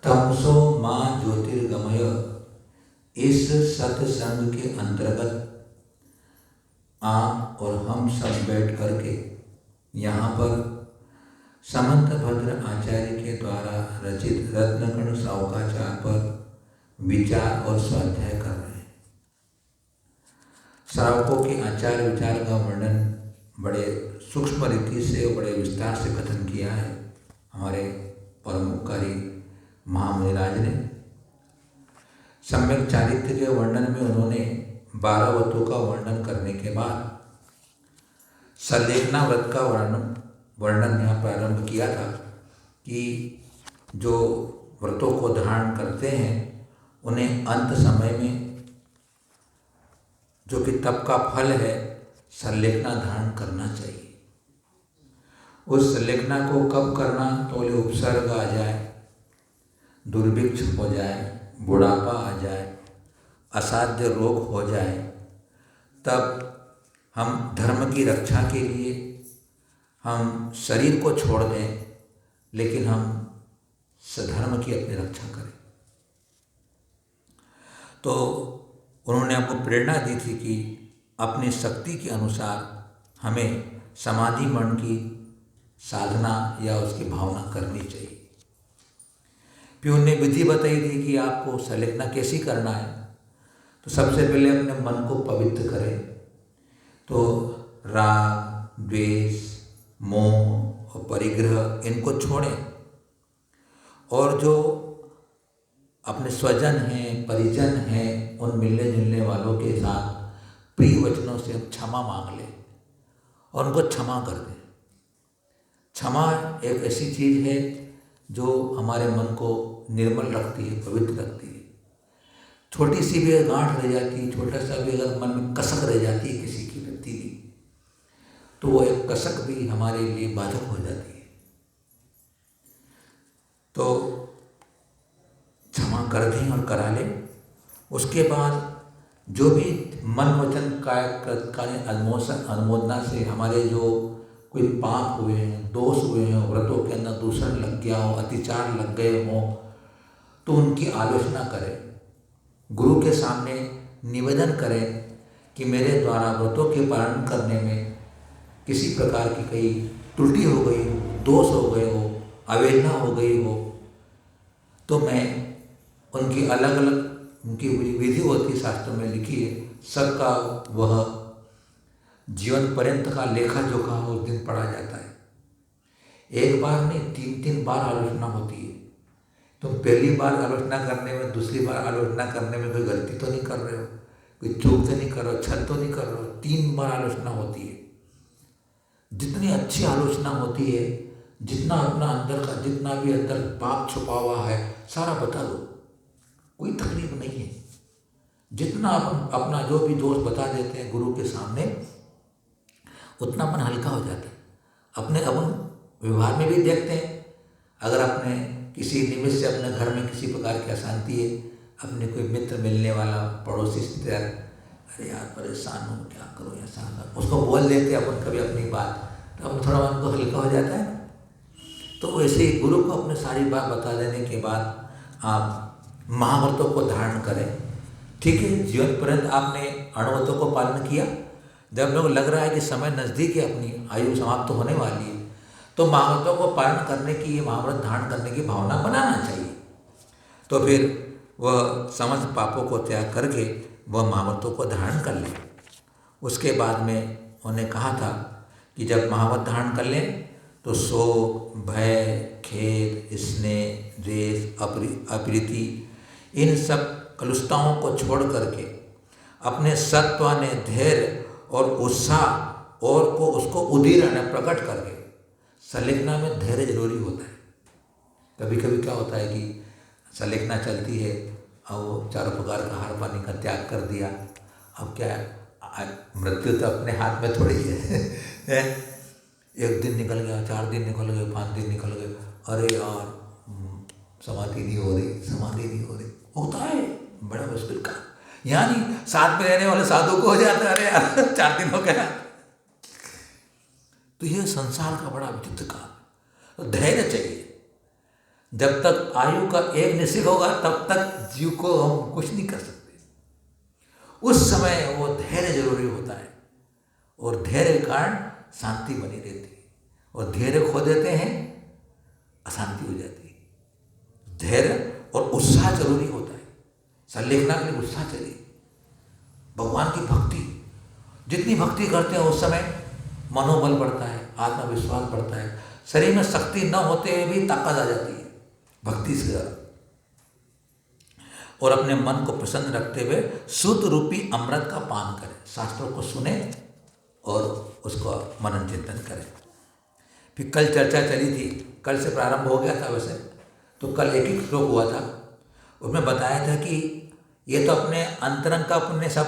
तमसो माँ ज्योतिर्गमय, इस सत्संग के अंतर्गत आप और हम सब बैठ करके यहाँ पर समंत भद्र आचार्य के द्वारा रचित रत्नकण सावकाचार पर विचार और स्वाध्याय कर रहे हैं। श्रावकों के आचार विचार का वर्णन बड़े सूक्ष्म रीति से और बड़े विस्तार से कथन किया है हमारे परमोपकारी महामुनिराज ने। सम्यक चारित्र्य के वर्णन में उन्होंने 12 व्रतों का वर्णन करने के बाद सल्लेखना व्रत का वर्णन यहाँ प्रारंभ किया था कि जो व्रतों को धारण करते हैं उन्हें अंत समय में जो कि तप का फल है सल्लेखना धारण करना चाहिए। उस सल्लेखना को कब करना, तो बोले उपसर्ग आ जाए, दुर्भिक्ष हो जाए, बुढ़ापा आ जाए, असाध्य रोग हो जाए, तब हम धर्म की रक्षा के लिए हम शरीर को छोड़ दें, लेकिन हम सधर्म की अपनी रक्षा करें। तो उन्होंने हमको प्रेरणा दी थी कि अपनी शक्ति के अनुसार हमें समाधि मन की साधना या उसकी भावना करनी चाहिए। फिर उन्हें विधि बताई थी कि आपको सल्लेखना कैसी करना है। तो सबसे पहले अपने मन को पवित्र करें। तो राग, द्वेष, मोह और परिग्रह इनको छोड़ें और जो अपने स्वजन हैं, परिजन हैं, उन मिलने जुलने वालों के साथ प्रिय वचनों से हम क्षमा मांग लें और उनको क्षमा कर दें। क्षमा एक ऐसी चीज़ है जो हमारे मन को निर्मल रखती है, पवित्र रखती है। छोटी सी भी गांठ रह जाती है, छोटा सा भी अगर मन में कसक रह जाती है किसी की व्यक्ति की, तो वो एक कसक भी हमारे लिए बाधक हो जाती है। तो क्षमा कर दें और करा लें। उसके बाद जो भी मन वचन काय अनुमोदना से हमारे जो कोई पाप हुए हैं, दोष हुए हैं, व्रतों के अंदर दूषण लग गया हो, अतिचार लग गए हों, तो उनकी आलोचना करें, गुरु के सामने निवेदन करें कि मेरे द्वारा व्रतों के पालन करने में किसी प्रकार की कहीं त्रुटि हो गई हो, दोष हो गए हो, अवहेलना हो गई हो, तो मैं उनकी अलग अलग उनकी विधि होती शास्त्रों में लिखी है, सबका वह जीवन पर्यंत का लेखा जोखा उस दिन पढ़ा जाता है। एक बार नहीं, 3-3 बार आलोचना होती है। तुम पहली बार आलोचना करने में, दूसरी बार आलोचना करने में कोई गलती तो नहीं कर रहे हो, कोई चूक तो नहीं कर रहे हो, छल तो नहीं कर रहे हो। 3 बार आलोचना होती है। जितनी अच्छी आलोचना होती है, जितना अपना अंदर का जितना भी अंदर पाप छुपा हुआ है सारा बता दो, कोई तकलीफ नहीं है। जितना अपना जो भी दोष बता देते हैं गुरु के सामने, उतना मन हल्का हो जाता है। अपने अपन व्यवहार में भी देखते हैं, अगर अपने किसी निमित्त से अपने घर में किसी प्रकार की अशांति है, अपने कोई मित्र मिलने वाला, पड़ोसी से अरे यार परेशान हूँ, क्या करूँ, ऐसा उसको बोल देते अपन कभी अपनी बात, तो अब थोड़ा मन को हल्का हो जाता है। तो वैसे ही गुरु को अपने सारी बात बता देने के बाद आप महाव्रतों को धारण करें। ठीक है, जीवन पर्यंत आपने अणुव्रतों को पालन किया। जब लोग लग रहा है कि समय नज़दीक है, अपनी आयु समाप्त तो होने वाली है, तो महाव्रतों को पालन करने की, महाव्रत धारण करने की भावना बनाना चाहिए। तो फिर वह समस्त पापों को त्याग करके वह महाव्रतों को धारण कर ले। उसके बाद में उन्होंने कहा था कि जब महाव्रत धारण कर लें तो शोक, भय, खेद, स्नेह, द्वेष, अप्रीति, इन सब कलुषताओं को छोड़ करके अपने सत्व ने धैर्य और उत्साह और को उसको उदीर्ण प्रकट करके, सल्लेखना में धैर्य जरूरी होता है। कभी कभी क्या होता है कि सल्लेखना चलती है और वो चारों प्रकार का आहार पानी का त्याग कर दिया, अब क्या है, मृत्यु तो अपने हाथ में थोड़ी है। 1 दिन निकल गया, 4 दिन निकल गए, 5 दिन निकल गए, अरे यार समाधि नहीं हो रही, होता है बड़ा मुश्किल का। यानी साथ में रहने वाले साधु को हो जाता है, अरे यार 4 दिन हो गया। तो ये संसार का बड़ा विचित्र काम। तो धैर्य चाहिए, जब तक आयु का एक निश्चित होगा तब तक जीव को हम कुछ नहीं कर सकते। उस समय वो धैर्य जरूरी होता है, और धैर्य के कारण शांति बनी रहती है, और धैर्य खो देते हैं अशांति हो जाती है। धैर्य और उत्साह जरूरी होता है। संलेखना के लिए उत्साह चाहिए। भगवान की भक्ति, जितनी भक्ति करते हैं उस समय मनोबल बढ़ता है, आत्मविश्वास बढ़ता है, शरीर में शक्ति न होते हुए भी ताकत आ जाती है भक्ति से ज़्यादा। और अपने मन को प्रसन्न रखते हुए शुद्ध रूपी अमृत का पान करें, शास्त्रों को सुने और उसको मनन चिंतन करें। फिर कल चर्चा चली थी, कल से प्रारंभ हो गया था वैसे, तो कल एक ही श्लोक हुआ था। उसमें बताया था कि ये तो अपने अंतरंग का अपने सब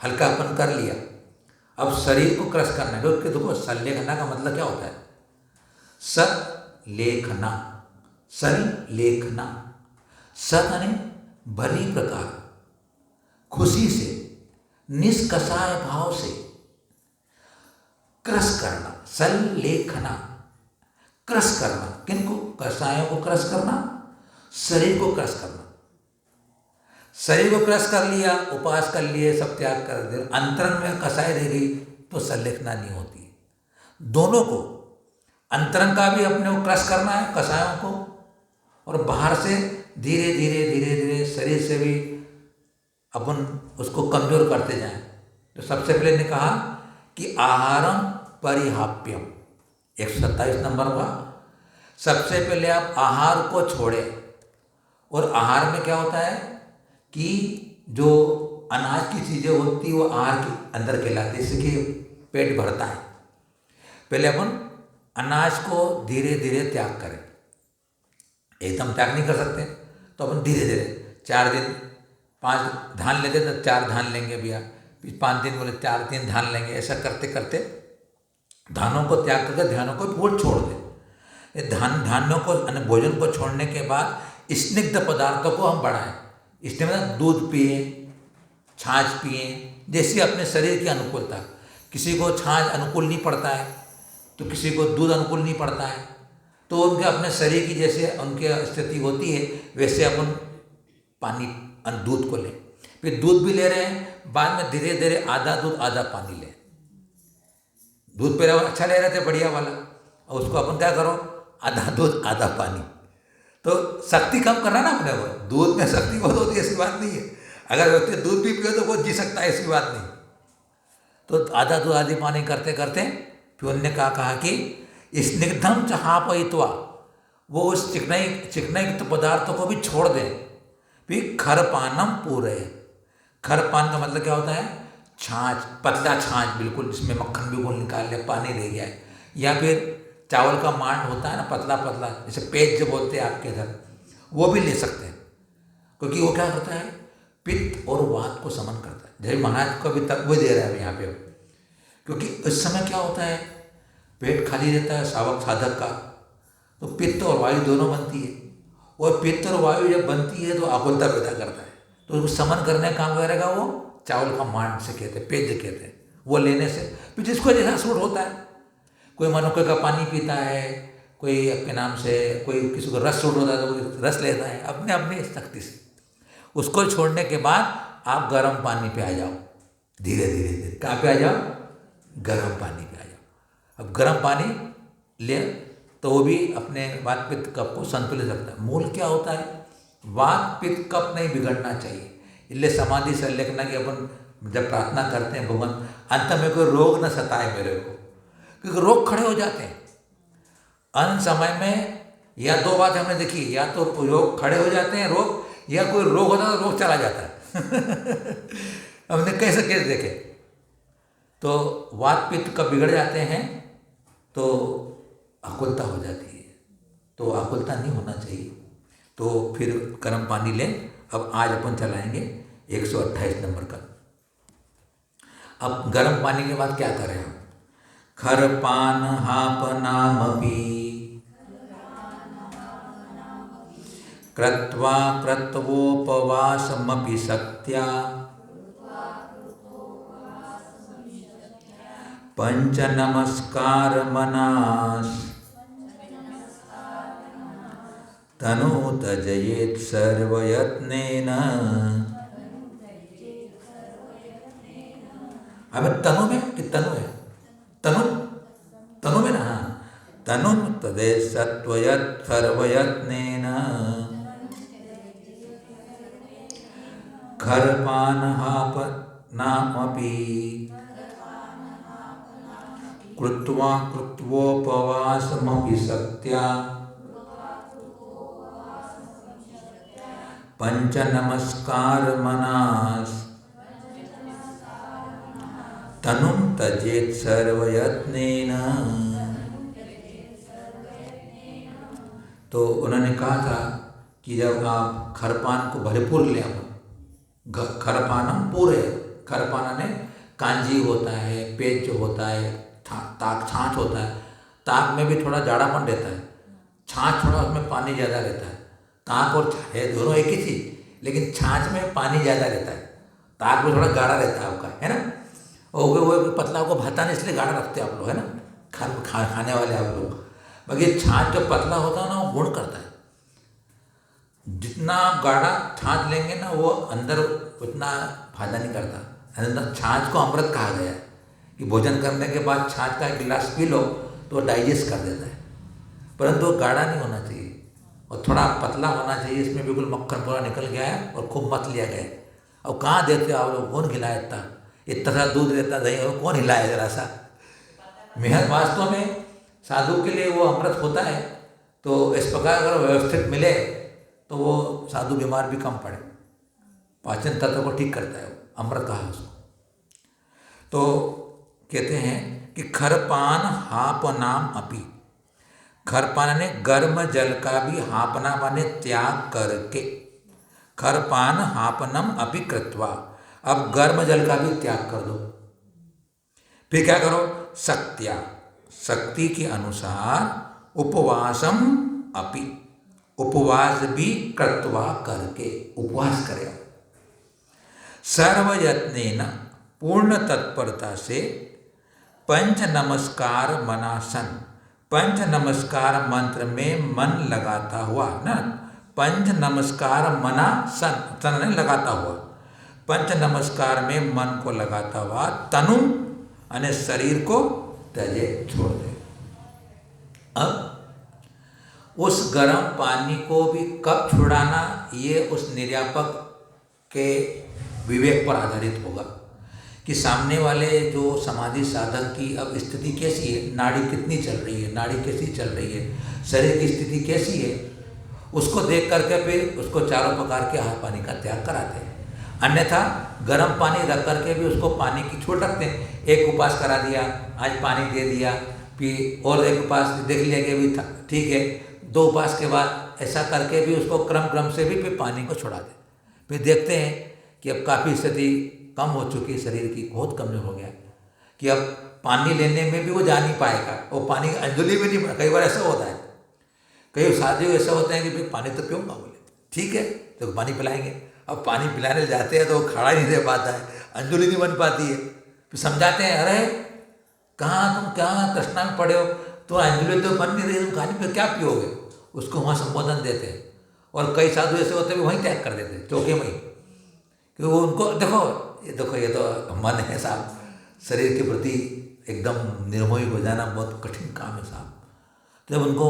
हल्कापन कर लिया, अब शरीर को क्रश करना है। क्योंकि देखो संलेखना का मतलब क्या होता है? संलेखना, संलेखना, सत यानी भली प्रकार, खुशी से, निष्कषाय भाव से क्रश करना, संलेखना, क्रश करना। किनको? कषायों को क्रश करना, शरीर को क्रश करना। शरीर को क्रश कर लिया, उपवास कर लिए, सब त्याग कर दिया, अंतरंग में कषाय रह गई तो संलेखना नहीं होती। दोनों को, अंतरंग का भी अपने को क्रश करना है कषायों को, और बाहर से धीरे धीरे धीरे धीरे शरीर से भी अपन उसको कमजोर करते जाएं। तो सबसे पहले ने कहा कि आहारम परिहाप्यम, 127 नंबर हुआ। सबसे पहले आप आहार को छोड़ें। और आहार में क्या होता है कि जो अनाज की चीज़ें होती है वो आहार के अंदर कहलाती है, जिससे कि पेट भरता है। पहले अपन अनाज को धीरे धीरे त्याग करें। एकदम त्याग नहीं कर सकते, तो अपन धीरे धीरे 4 दिन 5 धान लेते तो 4 धान लेंगे भैया, फिर 5 दिन बोले 4-3 धान लेंगे। ऐसा करते करते धानों को त्याग करके ध्यानों को वो छोड़ दें। धान्यों को भोजन को छोड़ने के बाद स्निग्ध पदार्थों को हम बढ़ाएं। इसलिए मतलब दूध पिए, छाछ पिए, जैसी अपने शरीर की अनुकूलता। किसी को छाछ अनुकूल नहीं पड़ता है तो किसी को दूध अनुकूल नहीं पड़ता है, तो उनके अपने शरीर की जैसे उनकी स्थिति होती है वैसे अपन पानी दूध को लें। फिर दूध भी ले रहे हैं, बाद में धीरे धीरे आधा दूध आधा पानी लें। दूध पहले अच्छा ले रहे थे बढ़िया वाला, और उसको अपन क्या करो, आधा दूध आधा पानी। तो शक्ति कम करना ना अपने को। दूध में शक्ति बहुत होती है, ऐसी बात नहीं है। अगर व्यक्ति दूध भी पिए तो वो जी सकता है, ऐसी बात नहीं। तो आधा दूध आधी पानी करते करते फिर उन्होंने कहा कि स्निग्धम चहापयित्वा, वो उस चिकनाई पदार्थों को भी छोड़ दें। फिर खरपानम पूरे, खरपान का मतलब क्या होता है? छाछ, पतला छाछ बिल्कुल, जिसमें मक्खन बिल्कुल निकाल लिया, पानी रह गया है। या फिर चावल का मांड होता है ना, पतला पतला, जैसे पेज जो बोलते हैं आपके इधर, वो भी ले सकते हैं। क्योंकि वो क्या करता है? पित्त और वात को समन करता है। जैसे महाराज को अभी तक वो दे रहा है यहाँ पे, क्योंकि इस समय क्या होता है, पेट खाली रहता है सावक साधक का, तो पित्त और वायु दोनों बनती है। और पित्त और वायु जब बनती है तो आकुलता पैदा करता है। तो उसको समन करने का काम करेगा वो चावल का मांड से कहते हैं, पेज कहते हैं। वो लेने से फिर जिसको जैसा सूट होता है, कोई मनुक्य का पानी पीता है, कोई आपके नाम से, कोई किसी को रस सूट होता है तो कोई रस लेता है, अपने अपनी शक्ति से। उसको छोड़ने के बाद आप गर्म पानी पे आ जाओ, धीरे धीरे धीरे। कहाँ पे आ जाओ? गर्म पानी पे आ जाओ। अब गर्म पानी ले तो वो भी अपने वात पित्त कफ को संतुलित रखता है। मूल क्या होता है? वात पित्त कफ नहीं बिगड़ना चाहिए। इसलिए समाधि संलेखना की अपन जब प्रार्थना करते हैं, भगवान अंत में कोई रोग न सताए मेरे को, क्योंकि रोग खड़े हो जाते हैं अंत समय में। या दो बात हमने देखी, या तो रोग खड़े हो जाते हैं रोग, या कोई रोग होता है तो रोग चला जाता है। हमने कैसे केस देखे। तो वात पित्त कब बिगड़ जाते हैं तो आकुलता हो जाती है। तो आकुलता नहीं होना चाहिए। तो फिर गर्म पानी लें। अब आज अपन चलाएंगे 128 नंबर का। अब गर्म पानी के बाद क्या करें हम? खरपान हापनामपि कृत्वा कृत्वोपवासमपि शक्त्या पंच नमस्कार मनास तनु त्यजेत् सर्वयत्नेन। अब तनु में कि तनु है? तनु तनु में ना, तनु त्यजेत् सर्वयत्नेन खरपानहापनामपि कृत्वा कृत्वोपवासमपि शक्त्या पंचनमस्कारमनास् तनुं त्यजेत् सर्वयत्नेन। तो उन्होंने कहा था कि जब आप खरपान को भरपूर ले आओ, खरपानम पूरे, खरपाना ने कांजी होता है, पेज जो होता है, ताक छाछ होता है, ताक में भी थोड़ा जाड़ापन रहता है, छाछ थोड़ा उसमें पानी ज़्यादा रहता है। ताक और है दोनों एक ही चीज़, लेकिन छाछ में पानी ज़्यादा रहता है, ताक में थोड़ा गाढ़ा रहता है आपका, है ना। और वो पतला को भाता नहीं इसलिए गाढ़ा रखते हैं आप लोग, है ना, खाने वाले आप लोग। बाकी छाछ जो पतला होता है ना वो गुण करता है, जितना गाढ़ा छाछ लेंगे ना वो अंदर उतना फायदा नहीं करता। अंदर छाछ को अमृत कहा गया है कि भोजन करने के बाद छाछ का एक गिलास पी लो तो डाइजेस्ट कर देता है, परंतु वो गाढ़ा नहीं होना चाहिए और थोड़ा पतला होना चाहिए। इसमें बिल्कुल मक्खन पूरा निकल गया है और खूब मत लिया गया है। अब कहाँ देते हो आप लोग, कौन खिलाए इतना सा दूध रहता दही और कौन हिलाए जरा सा। मेहनत वास्तव में साधु के लिए वो अमृत होता है। तो इस प्रकार अगर व्यवस्थित मिले तो वो साधु बीमार भी कम पड़े, पाचन तंत्र को ठीक करता है, अमृत कहा उसको। तो कहते हैं कि खरपान हापनाम अपि, खरपान ने गर्म जल का भी हापना माने त्याग करके, खरपान हापनम अपि कृत्वा, अब गर्म जल का भी त्याग कर दो। फिर क्या करो, शक्त्या, शक्ति के अनुसार उपवासम अपि, उपवास भी कृत्वा करके, उपवास करे, सर्वयत्नेन पूर्ण तत्परता से, पंच नमस्कार मनासन, पंच नमस्कार मंत्र में मन लगाता हुआ ना, पंच नमस्कार मना सन, सन नहीं लगाता हुआ, पंच नमस्कार में मन को लगाता हुआ, तनु यानी शरीर को त्यजे छोड़ दे। अब उस गर्म पानी को भी कब छुड़ाना, ये उस निर्यापक के विवेक पर आधारित होगा कि सामने वाले जो समाधि साधक की अब स्थिति कैसी है, नाड़ी कितनी चल रही है, नाड़ी कैसी चल रही है, शरीर की स्थिति कैसी है, उसको देख करके फिर उसको चारों प्रकार के आहार पानी का त्याग कराते हैं। अन्यथा गर्म पानी रख करके भी उसको पानी की छूट रखते हैं। एक उपास करा दिया, आज पानी दे दिया, फिर और एक उपास देख लिया कि अभी ठीक है, दो उपास के बाद ऐसा करके भी उसको क्रम से भी फिर पानी को छुड़ा दे। फिर देखते हैं कि अब काफ़ी स्थिति कम हो चुकी है, शरीर की बहुत कमजोर हो गया कि अब पानी लेने में भी वो जा नहीं पाएगा, वो पानी अंजलि भी नहीं। कई बार ऐसा होता है, कई साथी ऐसा होते हैं कि भाई पानी तो पीऊँगा, बोले ठीक है तो पानी पिलाएंगे। अब पानी पिलाने जाते हैं तो वो खड़ा ही नहीं रह पाता है, अंजलि नहीं बन पाती है। फिर समझाते हैं, अरे कहाँ तुम क्या तृष्णा में पड़े हो, तो अंजलि तो बन नहीं रही, तुम पानी पे क्या पियोगे, उसको वहाँ संबोधन देते हैं। और कई साधु ऐसे होते हैं वहीं त्याग कर देते हैं, चौके में ही, कि वो उनको देखो ये तो मन है साहब, शरीर के प्रति एकदम निर्मोही हो जाना बहुत कठिन काम है साहब। जब उनको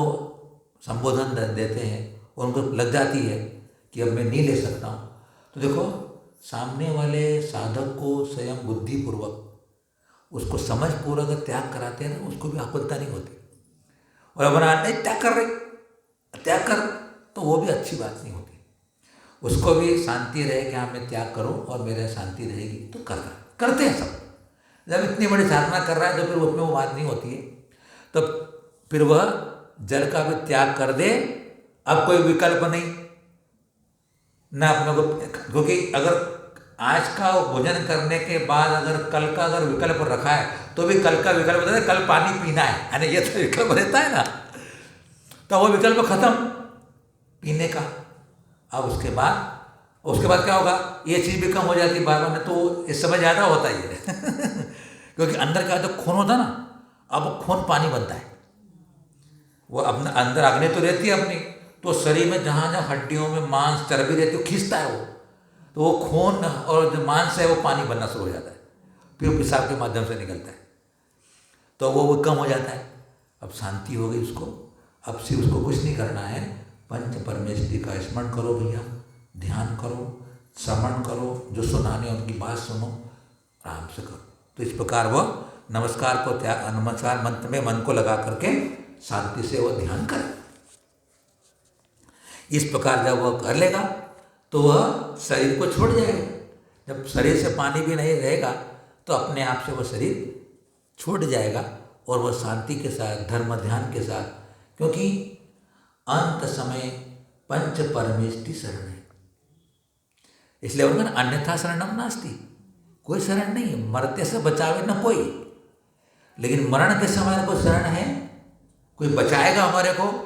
संबोधन देते हैं और उनको लग जाती है कि अब मैं नहीं ले सकता हूँ, तो देखो सामने वाले साधक को स्वयं बुद्धिपूर्वक उसको समझपूर्वक त्याग कराते हैं ना, उसको भी आपत्ति नहीं होती। और अपना नहीं त्याग कर रहे, त्याग कर, तो वो भी अच्छी बात नहीं होती। उसको भी शांति रहे कि हाँ मैं त्याग करूँ और मेरे शांति रहेगी, तो करते हैं सब। जब इतनी बड़ी साधना कर रहा है तो फिर उसमें वो बात नहीं होती है, तो फिर वह जल का भी त्याग कर दे। अब कोई विकल्प नहीं ना अपने को, क्योंकि अगर आज का भोजन करने के बाद अगर कल का अगर विकल्प रखा है तो भी कल का विकल्प रहता है, कल पानी पीना है, यानी ये तो विकल्प रहता है ना, तो वो विकल्प खत्म पीने का। अब उसके बाद क्या होगा, ये चीज़ भी कम हो जाती है बार बार में, तो इस समय ज़्यादा होता ही है क्योंकि अंदर क्या होता है, खून होता है ना, अब खून पानी बनता है, वो अपना अंदर अग्नि तो रहती है अपनी, तो शरीर में जहाँ जहाँ हड्डियों में मांस चर्बी रहती है वो खींचता है वो, तो वो खून और जो मांस है वो पानी बनना शुरू हो जाता है, फिर वो पेशाब के माध्यम से निकलता है, तो वो कम हो जाता है। अब शांति हो गई उसको, अब से उसको कुछ नहीं करना है, पंच परमेश्वरी का स्मरण करो भैया, ध्यान करो, श्रवण करो, जो सुनाने उनकी बात सुनो, आराम से करो। तो इस प्रकार वह नमस्कार को नमस्कार मंत्र में मन को लगा करके शांति से वह ध्यान करे। इस प्रकार जब वह कर लेगा तो वह शरीर को छोड़ जाएगा। जब शरीर से पानी भी नहीं रहेगा तो अपने आप से वह शरीर छूट जाएगा और वह शांति के साथ, धर्म ध्यान के साथ, क्योंकि अंत समय पंच परमेष्टि शरण है, इसलिए उन्होंने अन्यथा शरणम नास्ति, कोई शरण नहीं है, मरते से बचावे न कोई, लेकिन मरण के समय कोई शरण है, कोई बचाएगा हमारे को।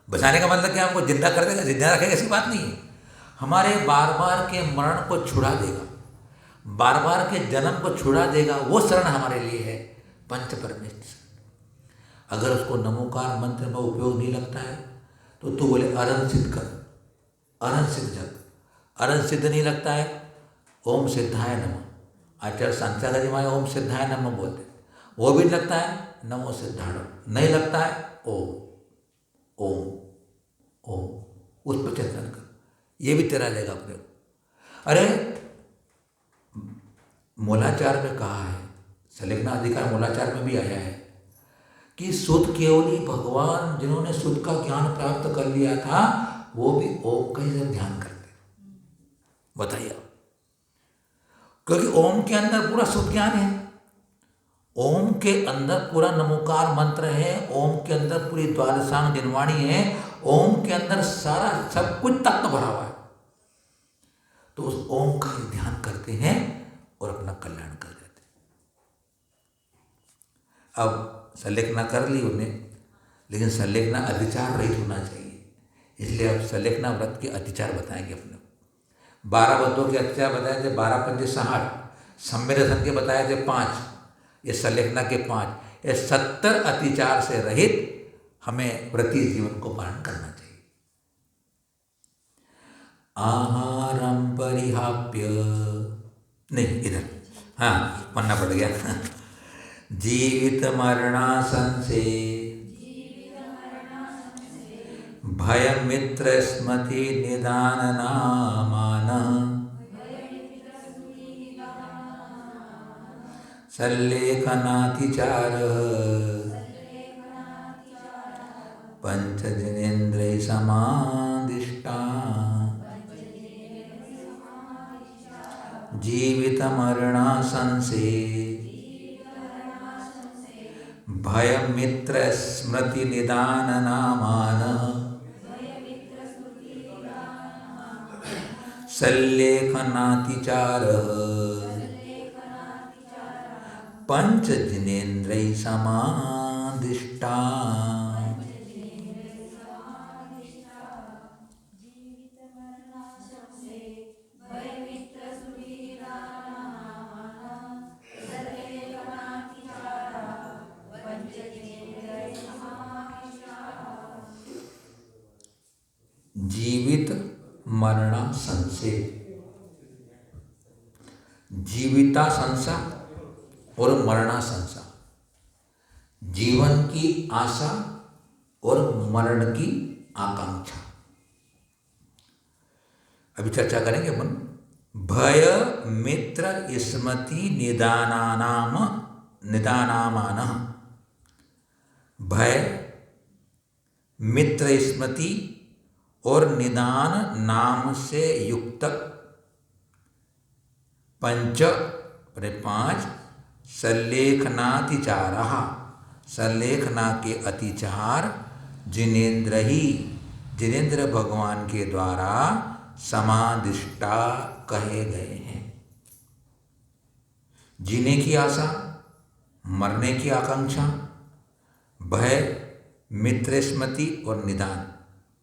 बचाने का मतलब क्या, हमको जिंदा कर देगा, जिंदा रखेगा, ऐसी बात नहीं है। हमारे बार बार के मरण को छुड़ा देगा, बार बार के जन्म को छुड़ा देगा, वो शरण हमारे लिए है पंच परमेष्टि। अगर उसको नमोकार मंत्र में उपयोग नहीं लगता है तो तू बोले अरन सिद्ध कर, अरन सिद्ध जग, अरन सिद्ध नहीं लगता है, ओम सिद्धाय नमः, आचार्य शांताचार्य जी महाराज ओम सिद्धाय नमः बोलते, वो भी लगता है नमो सिद्धाय, नहीं लगता है ओम ओम ओम, उस पर चिंतन कर, ये भी तेरा लेगा अपने को। अरे मूलाचार में कहा है, सलेखना अधिकार मूलाचार में भी आया है कि शुद्ध केवली भगवान जिन्होंने शुद्ध का ज्ञान प्राप्त कर लिया था वो भी ओम का ही ध्यान करते। बताइए, क्योंकि ओम के अंदर पूरा शुद्ध ज्ञान है, ओम के अंदर पूरा नमोकार मंत्र है, ओम के अंदर पूरी द्वादशांग दिनवाणी है, ओम के अंदर सारा सब कुछ तत्व भरा हुआ है। तो उस ओम का ही ध्यान करते हैं और अपना कल्याण कर देते हैं। अब संलेखना कर ली उन्हें, लेकिन संलेखना अतिचार रहित होना चाहिए, इसलिए अब संलेखना व्रत के अतिचार बताएंगे अपने। 12 व्रतों के अतिचार बताए थे, 12 पंजे 60, सम्मेलन के बताए थे 5, ये संलेखना के 5, ये 70 अतिचार से रहित हमें व्रती जीवन को पालन करना चाहिए। आहारम परिहाप्य, नहीं इधर, हाँ पन्ना पड़ गया, जीवित मरणासन से भय मित्र स्मृति निदान नामान सल्लेखनातिचार पंच जिनेन्द्रिय समादिष्टा जीवित मरणासन से भय मित्र स्मृति निदान नामान सल्लेखनातिचार पंच जिनेन्द्रिय समादिष्टा। जीवित मरणा संशय, जीविता संसा और मरणा संसा, जीवन की आशा और मरण की आकांक्षा। अभी चर्चा करेंगे अपन। भय मित्र स्मृति निदानामान, भय मित्र स्मृति और निदान नाम से युक्त पंच 5 सल्लेखनातिचार, सल्लेखना के अतिचार जिनेन्द्र भगवान के द्वारा समादिष्टा कहे गए हैं। जीने की आशा, मरने की आकांक्षा, भय, मित्र स्मृति और निदान,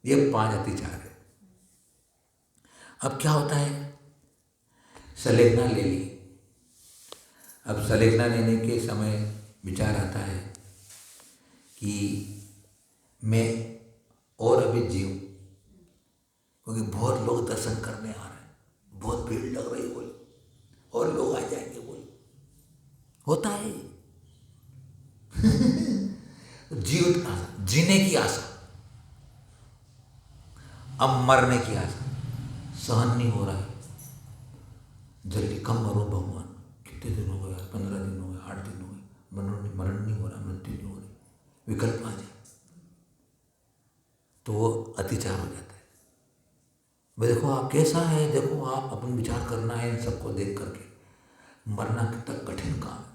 ये 5 अतिचार है। अब क्या होता है, सलेखना ले ली, अब सलेखना लेने के समय विचार आता है कि मैं और अभी भी जियो, क्योंकि बहुत लोग दर्शन करने आ रहे हैं, बहुत भीड़ लग रही बोले, और लोग आ जाएंगे बोले, होता है जीवित आशा, जीने की आशा, अब मरने की आशा, सहन नहीं हो रहा है, जल्दी कम मरो भगवान, कितने दिन हो गए यार, 15 दिन हो गए, 8 दिन हो गए, मरण नहीं हो रहा, मृत्यु नहीं हो रही, विकल्प आ जाए तो वो अतिचार हो जाता है। भाई देखो आप कैसा है, देखो आप अपन विचार करना है इन सबको देख करके, मरना कितना कठिन काम है,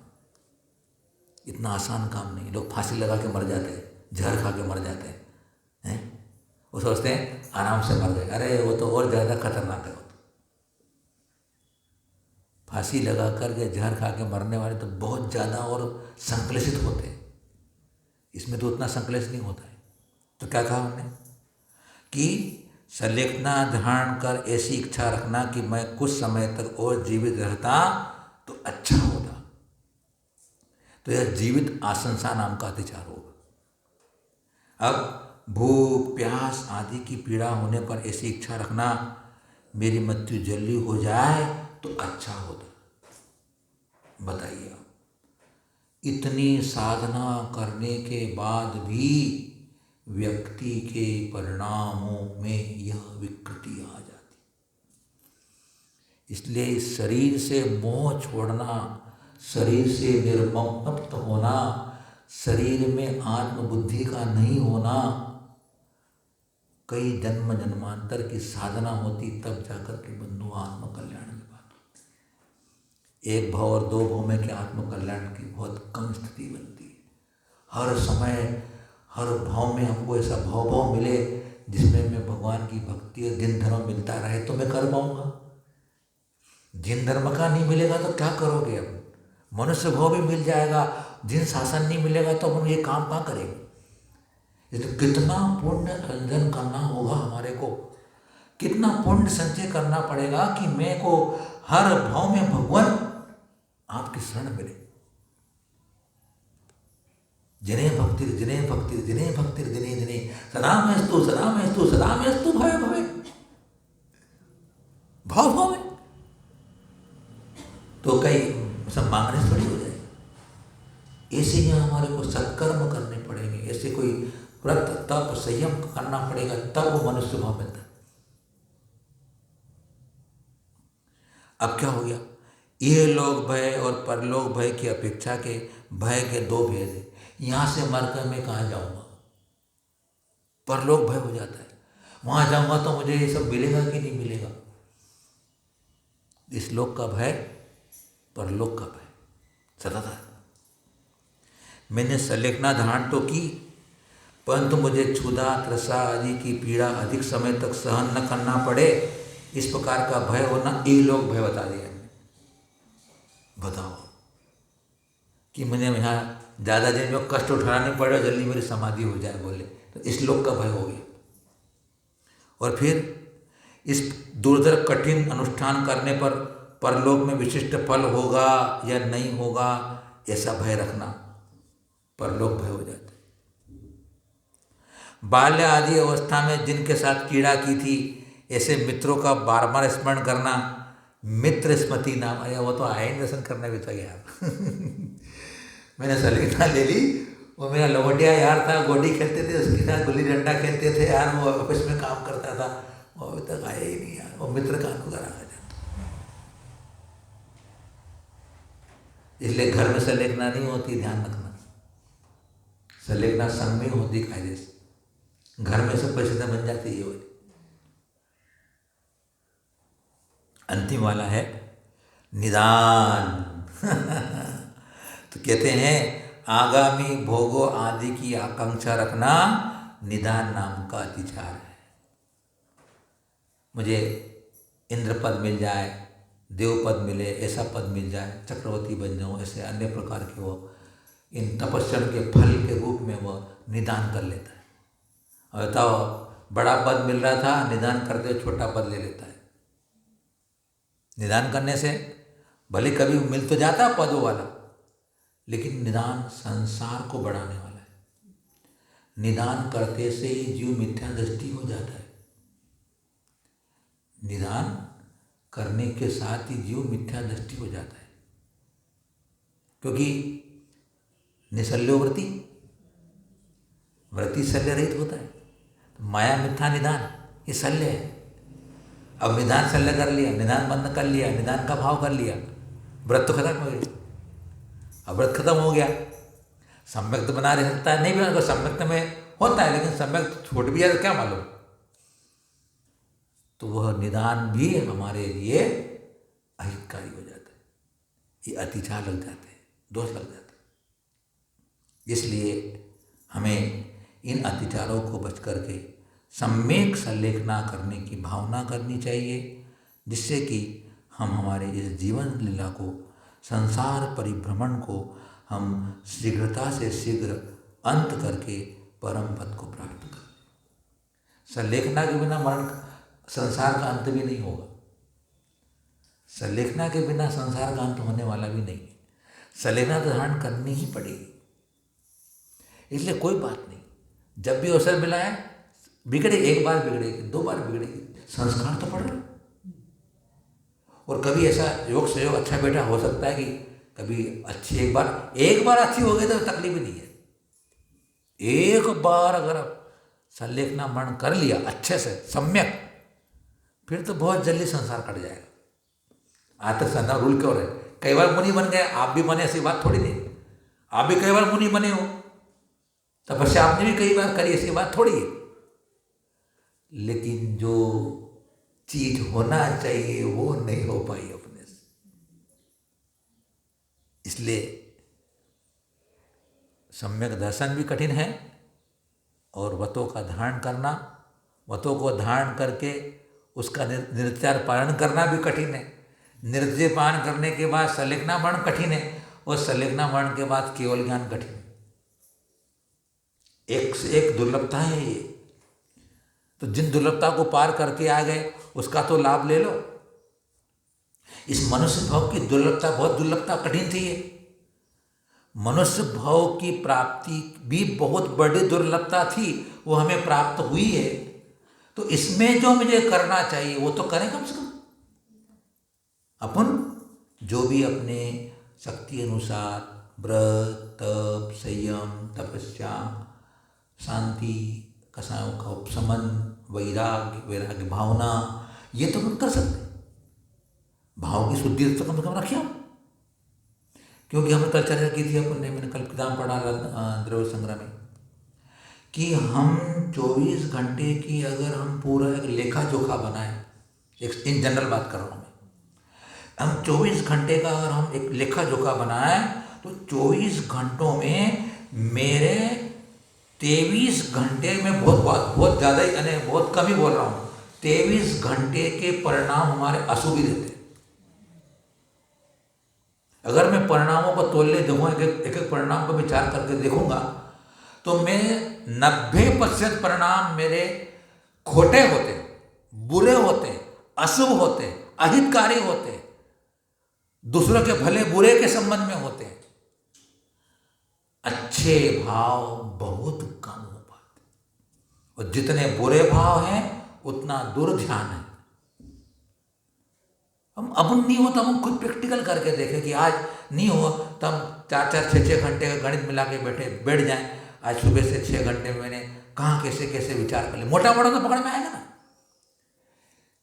इतना आसान काम नहीं। लोग फांसी लगा के मर जाते हैं, जहर खा के मर जाते हैं, वो सोचते हैं आराम से मर गए, अरे वो तो और ज़्यादा खतरनाक है। वो तो फांसी लगा करके जहर खा के मरने वाले तो बहुत ज़्यादा और संक्लेशित होते हैं, इसमें तो उतना संक्लेश नहीं होता है। तो क्या कहा हमने कि संलेखना ध्यान कर ऐसी इच्छा रखना कि मैं कुछ समय तक और जीवित रहता तो अच्छा होता, तो यह जीवित आशंसा नाम का अतिचार होगा। अब भूख प्यास आदि की पीड़ा होने पर ऐसी इच्छा रखना मेरी मृत्यु जल्दी हो जाए तो अच्छा होता। बताइए आप, इतनी साधना करने के बाद भी व्यक्ति के परिणामों में यह विकृति आ जाती। इसलिए इस शरीर से मोह छोड़ना, शरीर से निर्मुक्त होना, शरीर में आत्मबुद्धि का नहीं होना, कई जन्म जन्मांतर की साधना होती, तब जाकर के बंधु आत्म कल्याण की बात होती। एक भाव और दो भाव में के आत्म कल्याण की बहुत कम स्थिति बनती है। हर समय हर भाव में हमको ऐसा भाव मिले जिसमें मैं भगवान की भक्ति और दिन धर्म मिलता रहे तो मैं कर पाऊंगा। जिन धर्म का नहीं मिलेगा तो क्या करोगे? अब मनुष्य भाव भी मिल जाएगा, जिन शासन नहीं मिलेगा तो हम ये काम कहाँ करेंगे? इसलिए कितना पुण्य अर्जन करना होगा हमारे को, कितना पुण्य संचय करना पड़ेगा कि मैं को हर भाव में भगवान आपकी शरण मिले। जिन्हें भक्ति जिन्हें भक्ति जिन्हें भक्ति दिने दिने सदा मेस्तु सदा मेस्तु सदा मेस्तु भवे भवे, भाव भाव में तो कई सब मांगने थोड़ी हो जाए। ऐसे ही हमारे को सत्कर्म करने पड़ेंगे, ऐसे कोई व्रत तप संयम करना पड़ेगा, तब वो मनुष्य भाव मिलता है। अब क्या हो गया? ये लोक भय और परलोक भय की अपेक्षा के भय के दो भेद है। यहाँ से मरकर मैं कहाँ जाऊँगा? परलोक भय हो जाता है, वहाँ जाऊँगा तो मुझे ये सब मिलेगा कि नहीं मिलेगा। इस लोक का भय, परलोक का भय सदा था। मैंने संलेखना धारण तो की, परंतु मुझे क्षुधा त्रसा आदि की पीड़ा अधिक समय तक सहन न करना पड़े, इस प्रकार का भय होना ये लोग भय बता दिया। बताओ कि मुझे यहाँ ज़्यादा दिन में कष्ट उठाना नहीं पड़े, जल्दी मेरी समाधि हो जाए बोले, तो इस लोक का भय हो गया। और फिर इस दुर्धर कठिन अनुष्ठान करने पर परलोक में विशिष्ट फल होगा या नहीं होगा, ऐसा भय रखना, परलोक भय हो जाता है। बाल्य आदि अवस्था में जिनके साथ कीड़ा की थी, ऐसे मित्रों का बार बार स्मरण करना, मित्र स्मृति नाम। अरे वो तो आए दर्शन करने भी तो यार मैंने संलेखना ले ली, वो मेरा लवटिया यार था, गोडी खेलते थे उसके साथ, गुल्ली डंडा खेलते थे यार, वो ऑफिस में काम करता था, वो अभी तक आया ही नहीं यार। वो मित्र का अनुग्रह आ जाता। इसलिए घर में संलेखना नहीं होती, ध्यान रखना। संलेखना संग में होती कायदे से, घर में सब परिस्थितियाँ बन जाती है। अंतिम वाला है निदान तो कहते हैं आगामी भोगों आदि की आकांक्षा रखना निदान नाम का अतिचार है। मुझे इंद्र पद मिल जाए, देव पद मिले, ऐसा पद मिल जाए, चक्रवर्ती बन जाऊँ, ऐसे अन्य प्रकार के वो इन तपस्या के फल के रूप में वह निदान कर लेता है। और बताओ, बड़ा पद मिल रहा था, निदान करते छोटा पद ले लेता है। निदान करने से भले कभी मिल तो जाता पदों वाला, लेकिन निदान संसार को बढ़ाने वाला है। निदान करते से ही जीव मिथ्या दृष्टि हो जाता है। निदान करने के साथ ही जीव मिथ्या दृष्टि हो जाता है, क्योंकि निशल्योव्रति, व्रति शल्य रहित होता है। तो माया मिथ्या निदान ये शल्य है। अब निदान शल्य कर लिया, निदान बंद कर लिया, निदान का भाव कर लिया, व्रत तो खत्म हो गया। अब व्रत खत्म हो गया, सम्यक तो बना रह सकता है, नहीं बना, सम्यक में होता है, लेकिन सम्यक छूट भी जाए तो क्या मालूम। तो वह निदान भी हमारे लिए अहितकारी हो जाता है, ये अतिचार लग जाते हैं, दोष लग जाते हैं। इसलिए हमें इन अतिचारों को बच करके सम्यक संलेखना करने की भावना करनी चाहिए, जिससे कि हम हमारे इस जीवन लीला को, संसार परिभ्रमण को हम शीघ्रता से शीघ्र अंत करके परम पद को प्राप्त करें। संलेखना के बिना मरण, संसार का अंत भी नहीं होगा। संलेखना के बिना संसार का अंत होने वाला भी नहीं है। संलेखना तो धारण करनी ही पड़ेगी। इसलिए कोई बात नहीं, जब भी अवसर मिला है, बिगड़े, एक बार बिगड़ेगी, 2 बार बिगड़ेगी, संस्कार तो पड़ रहा है। और कभी ऐसा योग संयोग अच्छा बेटा हो सकता है कि कभी अच्छी, एक बार अच्छी हो गई तो तकलीफ ही नहीं है। एक बार अगर आप संलेखना मरण कर लिया अच्छे से सम्यक, फिर तो बहुत जल्दी संसार कट जाएगा। आज तक संसार रूल क्यों रहे? कई बार मुनि बन गए, आप भी बने, ऐसी बात थोड़ी नहीं। आप भी कई बार मुनि बने हो, तपस्या आपने भी कई बार करी, ऐसी बात थोड़ी है। लेकिन जो चीज होना चाहिए वो नहीं हो पाई अपने से। इसलिए सम्यक दर्शन भी कठिन है, और व्रतों का धारण करना, व्रतों को धारण करके उसका निरंतर पालन करना भी कठिन है। निरंतर पालन करने के बाद संलेखना मरण कठिन है, और संलेखना मरण के बाद केवल ज्ञान कठिन है। एक से एक दुर्लभता है ये। तो जिन दुर्लभता को पार करके आ गए उसका तो लाभ ले लो। इस मनुष्य भाव की दुर्लभता, बहुत दुर्लभता, कठिन थी ये। मनुष्य भाव की प्राप्ति भी बहुत बड़ी दुर्लभता थी, वो हमें प्राप्त हुई है। तो इसमें जो मुझे करना चाहिए वो तो करें कम से कम। अपन जो भी अपने शक्ति अनुसार व्रत, तप, संयम, तपस्या, शांति, कसायों का उपशमन, वैराग्य भावना, ये तो हम कर सकते हैं। भाव की शुद्धि तो कम से कम रखिए। क्योंकि हमने कल चर्चा की थी, अपन ने, मैंने कल किताब पढ़ा द्रव्य संग्रह में, कि हम 24 घंटे की अगर हम पूरा एक लेखा जोखा बनाएं, एक इन जनरल बात कर रहा हूँ मैं, हम 24 घंटे का अगर हम एक लेखा जोखा बनाएं, तो 24 घंटों में मेरे 23 घंटे में, बहुत ज़्यादा ही, यानी बहुत कम ही बोल रहा हूँ, 23 घंटे के परिणाम हमारे अशुभ ही देते हैं। अगर मैं परिणामों को तोलने देखूँ, एक एक परिणाम को विचार करके देखूंगा, तो मैं 90% परिणाम मेरे खोटे होते, बुरे होते, अशुभ होते, अहितकारी होते, दूसरों के भले बुरे के संबंध में होते। अच्छे भाव बहुत कम हो पाते, और जितने बुरे भाव हैं उतना दुर्ध्यान है। हम अब नहीं हो तो हम खुद प्रैक्टिकल करके देखें कि आज नहीं हो तो हम 4-4, 6-6 घंटे का गणित मिला के बैठ जाएं। आज सुबह से 6 घंटे में मैंने कहाँ कैसे कैसे विचार कर ले, मोटा मोटा तो पकड़ में आएगा ना।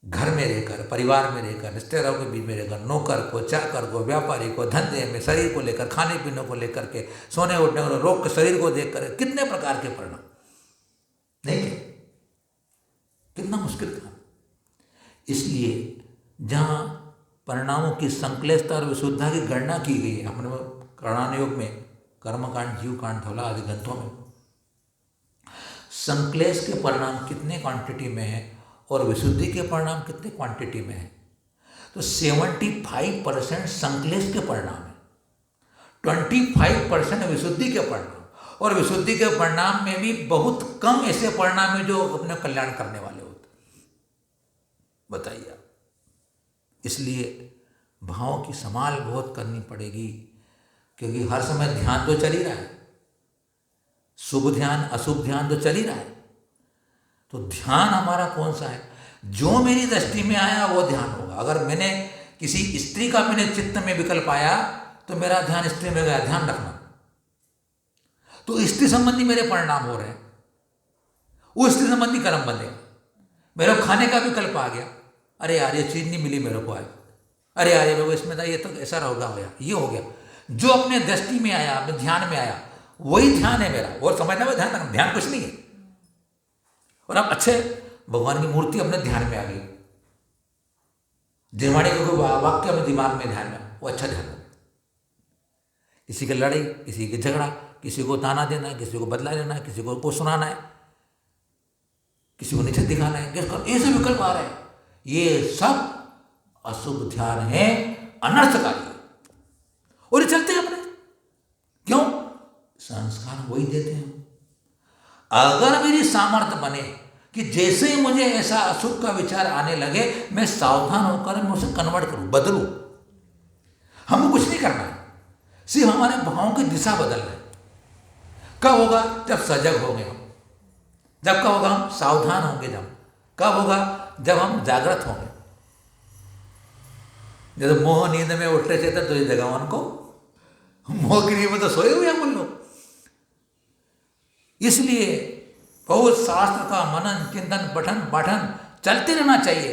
घर में रहकर, परिवार में रहकर, रिश्तेदारों के बीच में रहकर, नौकर को, चाकर को, व्यापारी को, धंधे में, शरीर को लेकर, खाने पीने को लेकर के, सोने उठने और रोग के शरीर को देख कर, कितने प्रकार के परिणाम नहीं थे, कितना मुश्किल था। इसलिए जहाँ परिणामों की संक्लेशता और विशुद्धता की गणना की गई है अपने कर्णान योग में, कर्मकांड, जीवकांड, धौला आदि ग्रंथों में, संक्लेश के परिणाम कितने क्वांटिटी में है और विशुद्धि के परिणाम कितने क्वांटिटी में है, तो 75% संक्लेश के परिणाम है, 25% विशुद्धि के परिणाम, और विशुद्धि के परिणाम में भी बहुत कम ऐसे परिणाम है जो अपने कल्याण करने वाले होते। बताइए आप। इसलिए भाव की संभाल बहुत करनी पड़ेगी, क्योंकि हर समय ध्यान तो चल ही रहा है, शुभ ध्यान अशुभ ध्यान तो चल ही रहा है। तो ध्यान हमारा कौन सा है? जो मेरी दृष्टि में आया वो ध्यान होगा। अगर मैंने किसी स्त्री का मैंने चित्त में विकल्प आया तो मेरा ध्यान स्त्री में गया, ध्यान रखना। तो स्त्री संबंधी मेरे परिणाम हो रहे हैं, वो स्त्री संबंधी कर्म बनेगा। मेरे को खाने का विकल्प आ गया, अरे यार ये चीज नहीं मिली मेरे को आज, अरे यार मेरे को इसमें था, ये तो ऐसा होगा हो गया, ये हो गया। जो अपने दृष्टि में आया, अपने ध्यान में आया, वही ध्यान है मेरा। और समझना में ध्यान रखना, ध्यान कुछ नहीं है। और अब अच्छे भगवान की मूर्ति अपने ध्यान में आ गई, जिनवाणी का कोई वाक्य अपने दिमाग में ध्यान में, वो अच्छा ध्यान है। किसी की लड़ाई, किसी की झगड़ा, किसी को ताना देना है, किसी को बदला लेना है, किसी को सुनाना है, किसी को नीचे दिखाना है, ये सब विकल्प आ रहे हैं। ये सब अशुभ ध्यान है, अनर्थकारी है, और ये चलते हैं अपने। क्यों? संस्कार वही देते हैं। अगर मेरी सामर्थ्य बने कि जैसे ही मुझे ऐसा अशुभ का विचार आने लगे, मैं सावधान होकर मैं उसे कन्वर्ट करूं, बदलूं। हमें कुछ नहीं करना है, सिर्फ हमारे भावों की दिशा बदलना है। कब होगा? जब सजग होंगे हम। जब कब होगा? हम सावधान होंगे। जब कब होगा? जब हम जागृत होंगे। जैसे मोह नींद में उठते चेतन तो ये जगवान को, मोह की नींद में तो सोए हुए हम लोग। इसलिए बहुत शास्त्र का मनन चिंतन पठन पाठन चलते रहना चाहिए।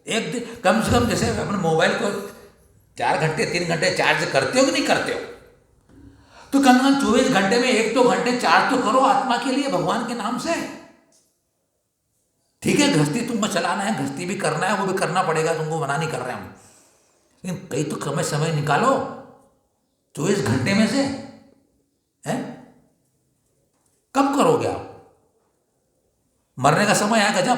एक दिन कम से कम, जैसे अपने मोबाइल को 4 घंटे 3 घंटे चार्ज करते हो कि नहीं करते हो, तो कम से कम 24 घंटे में 1-2 घंटे चार्ज तो करो आत्मा के लिए, भगवान के नाम से। ठीक है, गृहस्थी तुमको चलाना है, गृहस्थी भी करना है, वो भी करना पड़ेगा, तुमको मना नहीं कर रहे हम, लेकिन कहीं तो कम समय निकालो 24 घंटे में से। है कब करोगे आप? मरने का समय आएगा जब,